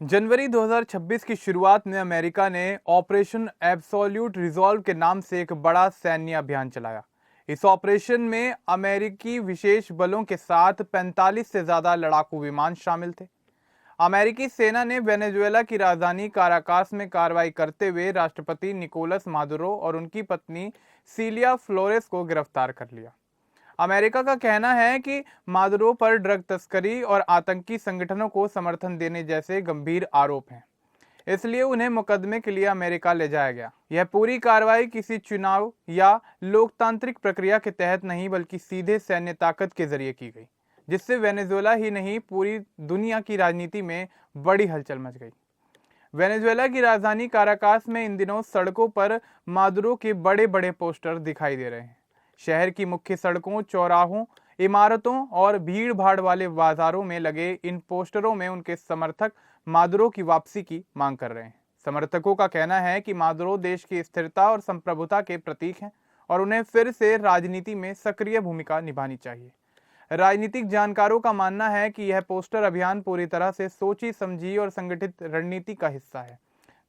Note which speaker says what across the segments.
Speaker 1: जनवरी 2026 की शुरुआत में अमेरिका ने ऑपरेशन एब्सोल्यूट रिजॉल्व के नाम से एक बड़ा सैन्य अभियान चलाया। इस ऑपरेशन में अमेरिकी विशेष बलों के साथ 45 से ज्यादा लड़ाकू विमान शामिल थे। अमेरिकी सेना ने वेनेजुएला की राजधानी काराकास में कार्रवाई करते हुए राष्ट्रपति निकोलस मादुरो और उनकी पत्नी सीलिया फ्लोरेस को गिरफ्तार कर लिया। अमेरिका का कहना है कि मादुरो पर ड्रग तस्करी और आतंकी संगठनों को समर्थन देने जैसे गंभीर आरोप हैं, इसलिए उन्हें मुकदमे के लिए अमेरिका ले जाया गया। यह पूरी कार्रवाई किसी चुनाव या लोकतांत्रिक प्रक्रिया के तहत नहीं बल्कि सीधे सैन्य ताकत के जरिए की गई, जिससे वेनेजुएला ही नहीं पूरी दुनिया की राजनीति में बड़ी हलचल मच गई। वेनेजुएला की राजधानी काराकास में इन दिनों सड़कों पर मादुरो के बड़े बड़े पोस्टर दिखाई दे रहे हैं। शहर की मुख्य सड़कों, चौराहों, इमारतों और भीड़ भाड़ वाले बाजारों में लगे इन पोस्टरों में उनके समर्थक मादुरो की वापसी की मांग कर रहे हैं। समर्थकों का कहना है कि मादुरो देश की स्थिरता और संप्रभुता के प्रतीक हैं और उन्हें फिर से राजनीति में सक्रिय भूमिका निभानी चाहिए। राजनीतिक जानकारों का मानना है कि यह पोस्टर अभियान पूरी तरह से सोची समझी और संगठित रणनीति का हिस्सा है,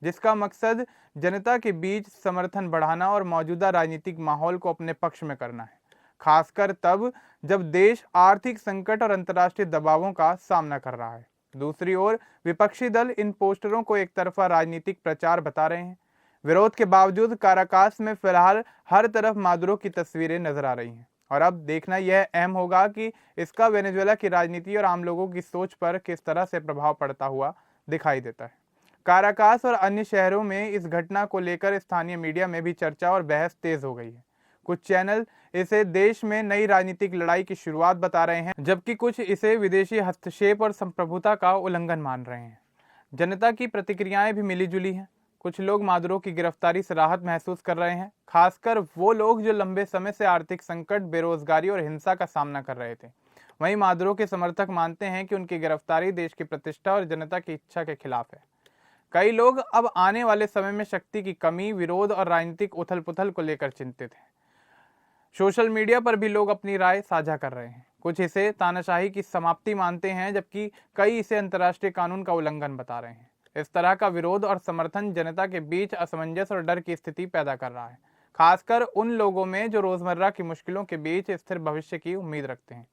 Speaker 1: जिसका मकसद जनता के बीच समर्थन बढ़ाना और मौजूदा राजनीतिक माहौल को अपने पक्ष में करना है, खासकर तब जब देश आर्थिक संकट और अंतर्राष्ट्रीय दबावों का सामना कर रहा है। दूसरी ओर विपक्षी दल इन पोस्टरों को एक तरफा राजनीतिक प्रचार बता रहे हैं। विरोध के बावजूद काराकास में फिलहाल हर तरफ मादुरो की तस्वीरें नजर आ रही हैं और अब देखना यह अहम होगा कि इसका वेनेजुएला की राजनीति और आम लोगों की सोच पर किस तरह से प्रभाव पड़ता हुआ दिखाई देता है। काराकास और अन्य शहरों में इस घटना को लेकर स्थानीय मीडिया में भी चर्चा और बहस तेज हो गई है। कुछ चैनल इसे देश में नई राजनीतिक लड़ाई की शुरुआत बता रहे हैं, जबकि कुछ इसे विदेशी हस्तक्षेप और संप्रभुता का उल्लंघन मान रहे हैं। जनता की प्रतिक्रियाएं भी मिली जुली हैं। कुछ लोग मादुरो की गिरफ्तारी से राहत महसूस कर रहे हैं, खासकर वो लोग जो लंबे समय से आर्थिक संकट, बेरोजगारी और हिंसा का सामना कर रहे थे। वहीं मादुरो के समर्थक मानते हैं कि उनकी गिरफ्तारी देश की प्रतिष्ठा और जनता की इच्छा के खिलाफ है। कई लोग अब आने वाले समय में शक्ति की कमी, विरोध और राजनीतिक उथल पुथल को लेकर चिंतित हैं। सोशल मीडिया पर भी लोग अपनी राय साझा कर रहे हैं। कुछ इसे तानाशाही की समाप्ति मानते हैं, जबकि कई इसे अंतर्राष्ट्रीय कानून का उल्लंघन बता रहे हैं। इस तरह का विरोध और समर्थन जनता के बीच असमंजस और डर की स्थिति पैदा कर रहा है, खासकर उन लोगों में जो रोजमर्रा की मुश्किलों के बीच स्थिर भविष्य की उम्मीद रखते हैं।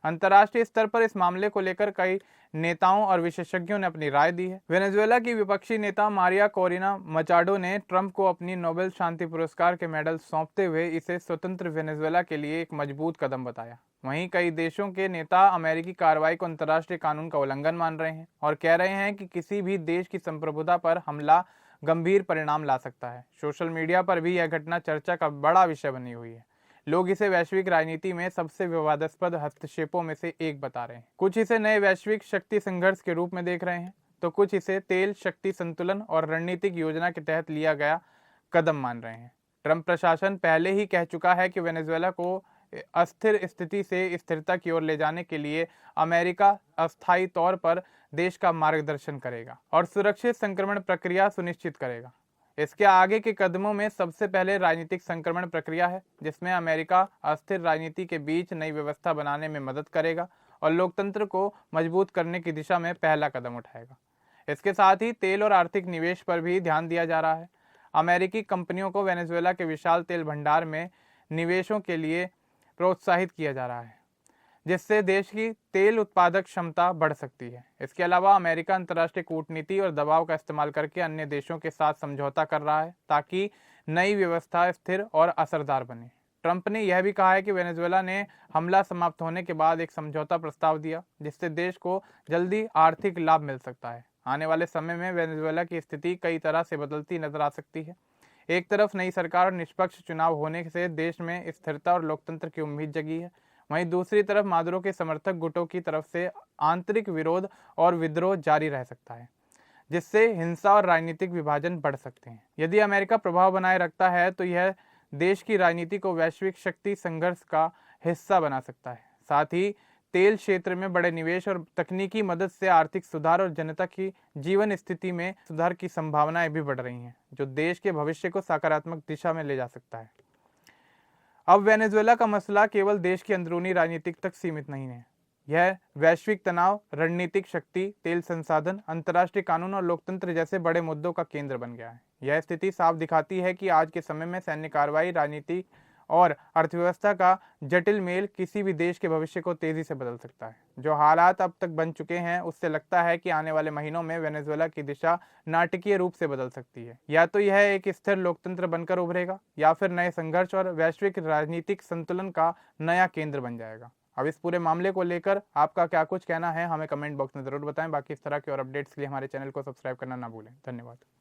Speaker 1: अंतर्राष्ट्रीय स्तर पर इस मामले को लेकर कई नेताओं और विशेषज्ञों ने अपनी राय दी है। वेनेजुएला की विपक्षी नेता मारिया कोरिना मचाडो ने ट्रंप को अपनी नोबेल शांति पुरस्कार के मेडल सौंपते हुए इसे स्वतंत्र वेनेजुएला के लिए एक मजबूत कदम बताया। वहीं कई देशों के नेता अमेरिकी कार्रवाई को अंतर्राष्ट्रीय कानून का उल्लंघन मान रहे हैं और कह रहे हैं कि किसी भी देश की संप्रभुता पर हमला गंभीर परिणाम ला सकता है। सोशल मीडिया पर भी यह घटना चर्चा का बड़ा विषय बनी हुई है। लोग इसे वैश्विक राजनीति में सबसे विवादास्पद हस्तक्षेपों में से एक बता रहे हैं। कुछ इसे नए वैश्विक शक्ति संघर्ष के रूप में देख रहे हैं, तो कुछ इसे तेल शक्ति संतुलन और रणनीतिक योजना के तहत लिया गया कदम मान रहे हैं। ट्रंप प्रशासन पहले ही कह चुका है कि वेनेजुएला को अस्थिर स्थिति से स्थिरता की ओर ले जाने के लिए अमेरिका अस्थायी तौर पर देश का मार्गदर्शन करेगा और सुरक्षित संक्रमण प्रक्रिया सुनिश्चित करेगा। इसके आगे के कदमों में सबसे पहले राजनीतिक संक्रमण प्रक्रिया है, जिसमें अमेरिका अस्थिर राजनीति के बीच नई व्यवस्था बनाने में मदद करेगा और लोकतंत्र को मजबूत करने की दिशा में पहला कदम उठाएगा। इसके साथ ही तेल और आर्थिक निवेश पर भी ध्यान दिया जा रहा है। अमेरिकी कंपनियों को वेनेजुएला के विशाल तेल भंडार में निवेशों के लिए प्रोत्साहित किया जा रहा है, जिससे देश की तेल उत्पादक क्षमता बढ़ सकती है। इसके अलावा अमेरिका अंतर्राष्ट्रीय कूटनीति और दबाव का इस्तेमाल करके अन्य देशों के साथ समझौता कर रहा है ताकि नई व्यवस्था स्थिर और असरदार बने। ट्रंप ने यह भी कहा है कि वेनेजुएला ने हमला समाप्त होने के बाद एक समझौता प्रस्ताव दिया, जिससे देश को जल्दी आर्थिक लाभ मिल सकता है। आने वाले समय में वेनेजुएला की स्थिति कई तरह से बदलती नजर आ सकती है। एक तरफ नई सरकार और निष्पक्ष चुनाव होने से देश में स्थिरता और लोकतंत्र की उम्मीद जगी है, वहीं दूसरी तरफ मादुरो के समर्थक गुटों की तरफ से आंतरिक विरोध और विद्रोह जारी रह सकता है, जिससे हिंसा और राजनीतिक विभाजन बढ़ सकते हैं। यदि अमेरिका प्रभाव बनाए रखता है तो यह देश की राजनीति को वैश्विक शक्ति संघर्ष का हिस्सा बना सकता है। साथ ही तेल क्षेत्र में बड़े निवेश और तकनीकी मदद से आर्थिक सुधार और जनता की जीवन स्थिति में सुधार की संभावनाएं भी बढ़ रही हैं, जो देश के भविष्य को सकारात्मक दिशा में ले जा सकता है। अब वेनेजुएला का मसला केवल देश की अंदरूनी राजनीति तक सीमित नहीं है, यह वैश्विक तनाव, रणनीतिक शक्ति, तेल संसाधन, अंतर्राष्ट्रीय कानून और लोकतंत्र जैसे बड़े मुद्दों का केंद्र बन गया है। यह स्थिति साफ दिखाती है कि आज के समय में सैन्य कार्रवाई, राजनीति और अर्थव्यवस्था का जटिल मेल किसी भी देश के भविष्य को तेजी से बदल सकता है। जो हालात अब तक बन चुके हैं, उससे लगता है कि आने वाले महीनों में वेनेजुएला की दिशा नाटकीय रूप से बदल सकती है। या तो यह एक स्थिर लोकतंत्र बनकर उभरेगा, या फिर नए संघर्ष और वैश्विक राजनीतिक संतुलन का नया केंद्र बन जाएगा। अब इस पूरे मामले को लेकर आपका क्या कुछ कहना है, हमें कमेंट बॉक्स में जरूर बताएं। बाकी इस तरह के और अपडेट्स के लिए हमारे चैनल को सब्सक्राइब करना ना भूलें। धन्यवाद।